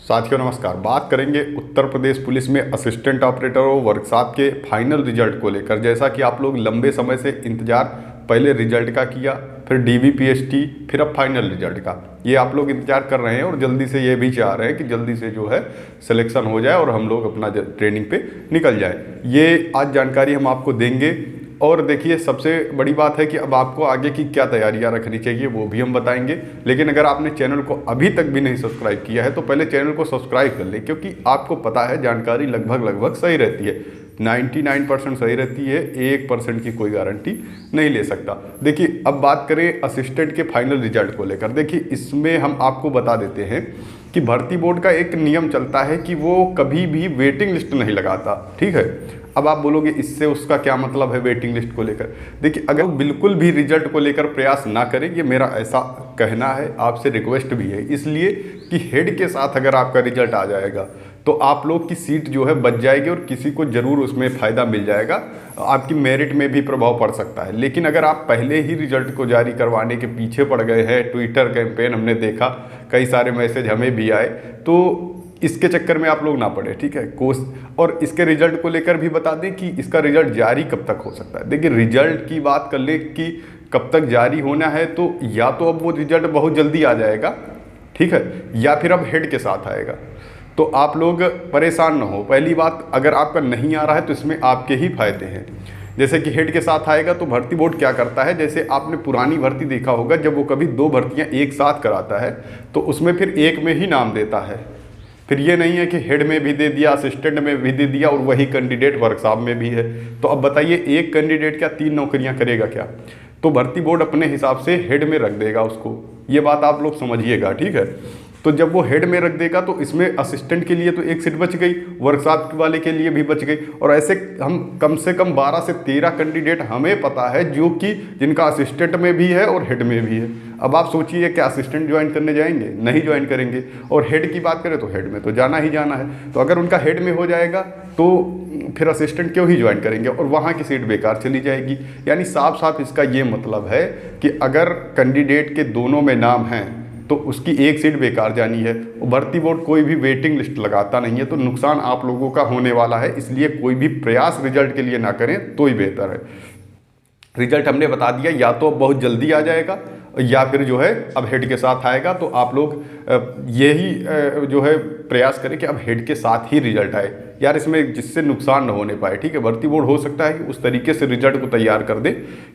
साथियों नमस्कार। बात करेंगे उत्तर प्रदेश पुलिस में असिस्टेंट ऑपरेटर और वर्कशॉप के फाइनल रिजल्ट को लेकर। जैसा कि आप लोग लंबे समय से इंतजार पहले रिजल्ट का किया, फिर डीवीपीएसटी, फिर अब फाइनल रिजल्ट का ये आप लोग इंतजार कर रहे हैं और जल्दी से ये भी चाह रहे हैं कि जल्दी से जो है सिलेक्शन हो जाए और हम लोग अपना ट्रेनिंग पे निकल जाए। ये आज जानकारी हम आपको देंगे। और देखिए, सबसे बड़ी बात है कि अब आपको आगे की क्या तैयारियां रखनी चाहिए वो भी हम बताएंगे। लेकिन अगर आपने चैनल को अभी तक भी नहीं सब्सक्राइब किया है तो पहले चैनल को सब्सक्राइब कर लें, क्योंकि आपको पता है जानकारी लगभग सही रहती है। 99% सही रहती है, 1% की कोई गारंटी नहीं ले सकता। देखिए, अब बात करें असिस्टेंट के फाइनल रिजल्ट को लेकर। देखिए, इसमें हम आपको बता देते हैं कि भर्ती बोर्ड का एक नियम चलता है कि वो कभी भी वेटिंग लिस्ट नहीं लगाता। ठीक है, अब आप बोलोगे इससे उसका क्या मतलब है वेटिंग लिस्ट को लेकर। देखिए, अगर बिल्कुल भी रिजल्ट को लेकर प्रयास ना करें, ये मेरा ऐसा कहना है, आपसे रिक्वेस्ट भी है, इसलिए कि हेड के साथ अगर आपका रिजल्ट आ जाएगा तो आप लोग की सीट जो है बच जाएगी और किसी को ज़रूर उसमें फ़ायदा मिल जाएगा, आपकी मेरिट में भी प्रभाव पड़ सकता है। लेकिन अगर आप पहले ही रिजल्ट को जारी करवाने के पीछे पड़ गए हैं, ट्विटर कैंपेन हमने देखा, कई सारे मैसेज हमें भी आए, तो इसके चक्कर में आप लोग ना पड़े। ठीक है, कोर्स और इसके रिजल्ट को लेकर भी बता दें कि इसका रिजल्ट जारी कब तक हो सकता है। देखिए, रिजल्ट की बात कर ले कि कब तक जारी होना है, तो या तो अब वो रिजल्ट बहुत जल्दी आ जाएगा, ठीक है, या फिर अब हेड के साथ आएगा। तो आप लोग परेशान ना हो। पहली बात, अगर आपका नहीं आ रहा है तो इसमें आपके ही फायदे हैं। जैसे कि हेड के साथ आएगा तो भर्ती बोर्ड क्या करता है, जैसे आपने पुरानी भर्ती देखा होगा, जब वो कभी 2 भर्तियां एक साथ कराता है तो उसमें फिर एक में ही नाम देता है। फिर ये नहीं है कि हेड में भी दे दिया, असिस्टेंट में भी दे दिया और वही कैंडिडेट वर्कशॉप में भी है। तो अब बताइए, एक कैंडिडेट क्या 3 नौकरियां करेगा क्या? तो भर्ती बोर्ड अपने हिसाब से हेड में रख देगा उसको। ये बात आप लोग समझिएगा, ठीक है। तो जब वो हेड में रख देगा तो इसमें असिस्टेंट के लिए तो एक सीट बच गई, वर्कशॉप वाले के लिए भी बच गई, और ऐसे हम कम से कम 12 से 13 कैंडिडेट हमें पता है जो कि जिनका असिस्टेंट में भी है और हेड में भी है। अब आप सोचिए, क्या असिस्टेंट ज्वाइन करने जाएंगे? नहीं ज्वाइन करेंगे। और हेड की बात करें तो हेड में तो जाना ही जाना है। तो अगर उनका हेड में हो जाएगा तो फिर असिस्टेंट क्यों ही ज्वाइन करेंगे और वहाँ की सीट बेकार चली जाएगी। यानी साफ साफ इसका ये मतलब है कि अगर कैंडिडेट के दोनों में नाम हैं तो उसकी एक सीट बेकार जानी है। भर्ती बोर्ड कोई भी वेटिंग लिस्ट लगाता नहीं है, तो नुकसान आप लोगों का होने वाला है। इसलिए कोई भी प्रयास रिजल्ट के लिए ना करें तो ही बेहतर है। रिजल्ट हमने बता दिया, या तो अब बहुत जल्दी आ जाएगा या फिर जो है अब हेड के साथ आएगा। तो आप लोग यही जो है प्रयास करें कि अब हेड के साथ ही रिजल्ट आए यार, इसमें जिससे नुकसान न होने पाए। ठीक है, भर्ती बोर्ड हो सकता है कि उस तरीके से रिजल्ट को तैयार कर दे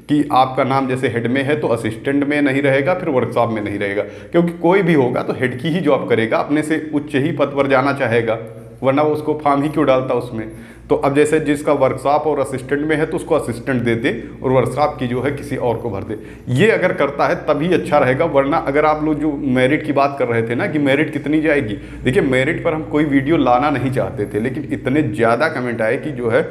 कि आपका नाम जैसे हेड में है तो असिस्टेंट में नहीं रहेगा, फिर वर्कशॉप में नहीं रहेगा, क्योंकि कोई भी होगा तो हेड की ही जॉब करेगा, अपने से उच्च ही पद पर जाना चाहेगा, वरना वो उसको फॉर्म ही क्यों डालता उसमें। तो अब जैसे जिसका वर्कशॉप और असिस्टेंट में है तो उसको असिस्टेंट दे दे और वर्कशॉप की जो है किसी और को भर दे। ये अगर करता है तभी अच्छा रहेगा। वरना अगर आप लोग जो मेरिट की बात कर रहे थे ना कि मेरिट कितनी जाएगी, देखिए मेरिट पर हम कोई वीडियो लाना नहीं चाहते थे, लेकिन इतने ज़्यादा कमेंट आए कि जो है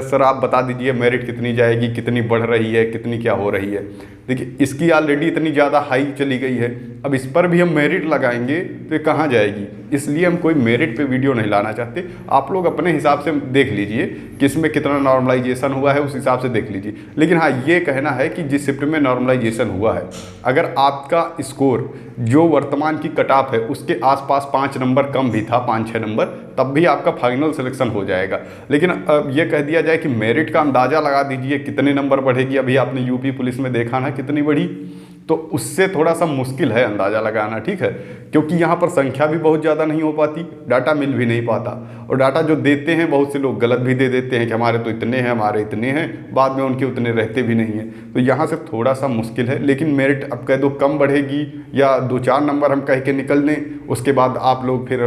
सर आप बता दीजिए मेरिट कितनी जाएगी, कितनी बढ़ रही है, कितनी क्या हो रही है। देखिए, इसकी ऑलरेडी इतनी ज़्यादा हाई चली गई है, अब इस पर भी हम मेरिट लगाएंगे तो ये कहाँ जाएगी। इसलिए हम कोई मेरिट पे वीडियो नहीं लाना चाहते। आप लोग अपने हिसाब से देख लीजिए कि इसमें कितना नॉर्मलाइजेशन हुआ है, उस हिसाब से देख लीजिए। लेकिन हाँ, ये कहना है कि जिस शिफ्ट में नॉर्मलाइजेशन हुआ है, अगर आपका स्कोर जो वर्तमान की कट ऑफ है उसके आसपास 5 नंबर कम भी था, 5-6 नंबर, तब भी आपका फाइनल सिलेक्शन हो जाएगा। लेकिन अब ये कह दिया जाए कि मेरिट का अंदाज़ा लगा दीजिए कितने नंबर बढ़ेगी। अभी आपने यूपी पुलिस में देखा ना कितनी बढ़ी, तो उससे थोड़ा सा मुश्किल है अंदाज़ा लगाना। ठीक है, क्योंकि यहाँ पर संख्या भी बहुत ज़्यादा नहीं हो पाती, डाटा मिल भी नहीं पाता, और डाटा जो देते हैं बहुत से लोग गलत भी दे देते हैं कि हमारे तो इतने हैं, हमारे इतने हैं, बाद में उनके उतने रहते भी नहीं हैं। तो यहाँ से थोड़ा सा मुश्किल है। लेकिन मेरिट अब कह दो कम बढ़ेगी या 2-4 नंबर हम कह के निकल लें, उसके बाद आप लोग फिर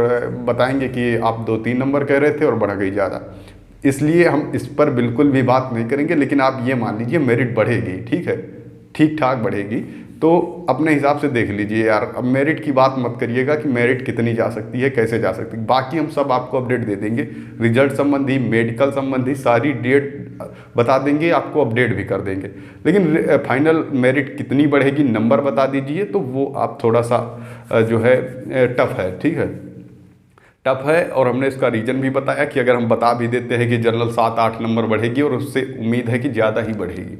बताएंगे कि आप 2-3 नंबर कह रहे थे और बढ़ गई ज़्यादा। इसलिए हम इस पर बिल्कुल भी बात नहीं करेंगे। लेकिन आप ये मान लीजिए मेरिट बढ़ेगी, ठीक है, ठीक ठाक बढ़ेगी। तो अपने हिसाब से देख लीजिए यार, अब मेरिट की बात मत करिएगा कि मेरिट कितनी जा सकती है, कैसे जा सकती है। बाकी हम सब आपको अपडेट दे देंगे, रिजल्ट संबंधी, मेडिकल संबंधी सारी डेट बता देंगे, आपको अपडेट भी कर देंगे। लेकिन फाइनल मेरिट कितनी बढ़ेगी, नंबर बता दीजिए, तो वो आप थोड़ा सा जो है टफ है। ठीक है, टफ है। और हमने इसका रीज़न भी बताया कि अगर हम बता भी देते हैं कि जनरल 7-8 नंबर बढ़ेगी और उससे उम्मीद है कि ज़्यादा ही बढ़ेगी,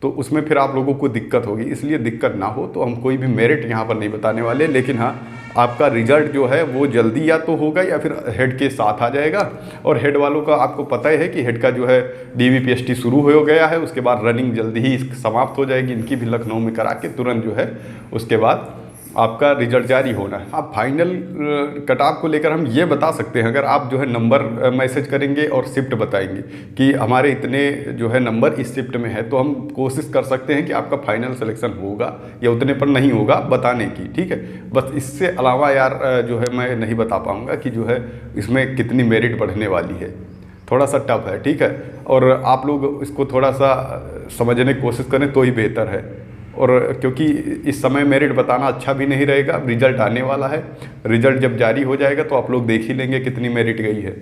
तो उसमें फिर आप लोगों को दिक्कत होगी। इसलिए दिक्कत ना हो तो हम कोई भी मेरिट यहाँ पर नहीं बताने वाले, लेकिन हाँ आपका रिजल्ट जो है वो जल्दी या तो होगा या फिर हेड के साथ आ जाएगा। और हेड वालों का आपको पता ही है कि हेड का जो है DVPST शुरू हो गया है, उसके बाद रनिंग जल्दी ही समाप्त हो जाएगी। इनकी भी लखनऊ में करा के तुरंत जो है उसके बाद आपका रिजल्ट जारी होना है। आप फाइनल कट ऑफ को लेकर हम ये बता सकते हैं, अगर आप जो है नंबर मैसेज करेंगे और शिफ्ट बताएंगे कि हमारे इतने जो है नंबर इस शिफ्ट में है, तो हम कोशिश कर सकते हैं कि आपका फाइनल सिलेक्शन होगा या उतने पर नहीं होगा बताने की, ठीक है। बस इससे अलावा यार जो है मैं नहीं बता पाऊँगा कि जो है इसमें कितनी मेरिट बढ़ने वाली है, थोड़ा सा टफ है, ठीक है। और आप लोग इसको थोड़ा सा समझने की कोशिश करें तो ही बेहतर है। और क्योंकि इस समय मेरिट बताना अच्छा भी नहीं रहेगा, रिजल्ट आने वाला है, रिजल्ट जब जारी हो जाएगा तो आप लोग देख ही लेंगे कितनी मेरिट गई है,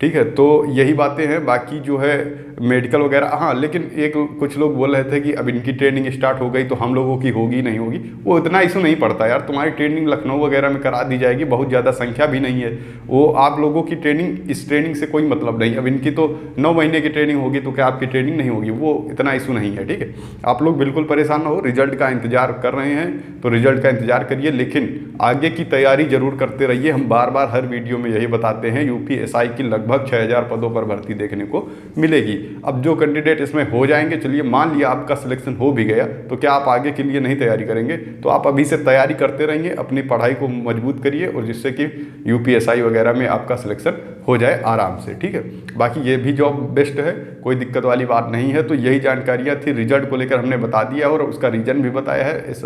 ठीक है। तो यही बातें हैं। बाकी जो है मेडिकल वगैरह, हाँ लेकिन एक कुछ लोग बोल रहे थे कि अब इनकी ट्रेनिंग स्टार्ट हो गई तो हम लोगों की होगी नहीं होगी, वो इतना इशू नहीं पड़ता यार। तुम्हारी ट्रेनिंग लखनऊ वगैरह में करा दी जाएगी, बहुत ज़्यादा संख्या भी नहीं है, वो आप लोगों की ट्रेनिंग, इस ट्रेनिंग से कोई मतलब नहीं। अब इनकी तो 9 महीने की ट्रेनिंग होगी तो क्या आपकी ट्रेनिंग नहीं होगी, वो इतना इशू नहीं है, ठीक है। आप लोग बिल्कुल परेशान ना हो, रिजल्ट का इंतजार कर रहे हैं तो रिजल्ट का इंतजार करिए, लेकिन आगे की तैयारी जरूर करते रहिए। हम बार बार हर वीडियो में यही बताते हैं, UPSI की लगभग 6000 पदों पर भर्ती देखने को मिलेगी। अब जो कैंडिडेट इसमें हो जाएंगे, चलिए मान लिया आपका सिलेक्शन हो भी गया, तो क्या आप आगे के लिए नहीं तैयारी करेंगे? तो आप अभी से तैयारी करते रहिए, अपनी पढ़ाई को मजबूत करिए, और जिससे कि UPSI वगैरह में आपका सिलेक्शन हो जाए आराम से, ठीक है। बाकी ये भी जॉब बेस्ट है, कोई दिक्कत वाली बात नहीं है। तो यही जानकारियाँ थी, रिजल्ट को लेकर हमने बता दिया और उसका रीज़न भी बताया है। इस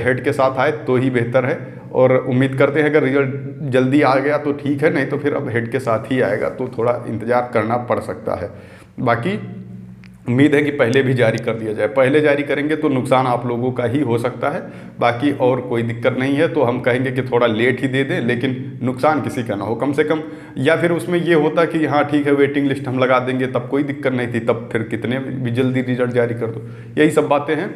हेड के साथ आए तो ही बेहतर है, और उम्मीद करते हैं अगर रिजल्ट जल्दी आ गया तो ठीक है, नहीं तो फिर अब हेड के साथ ही आएगा तो थोड़ा इंतज़ार करना पड़ सकता है। बाकी उम्मीद है कि पहले भी जारी कर दिया जाए, पहले जारी करेंगे तो नुकसान आप लोगों का ही हो सकता है, बाकी और कोई दिक्कत नहीं है। तो हम कहेंगे कि थोड़ा लेट ही दे दें, लेकिन नुकसान किसी का ना हो कम से कम। या फिर उसमें ये होता कि हाँ ठीक है वेटिंग लिस्ट हम लगा देंगे, तब कोई दिक्कत नहीं थी, तब फिर कितने भी जल्दी रिजल्ट जारी कर दो। यही सब बातें हैं।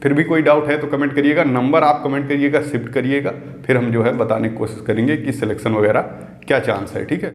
फिर भी कोई डाउट है तो कमेंट करिएगा, नंबर आप कमेंट करिएगा, शिफ्ट करिएगा, फिर हम जो है बताने की कोशिश करेंगे कि सिलेक्शन वगैरह क्या चांस है, ठीक है।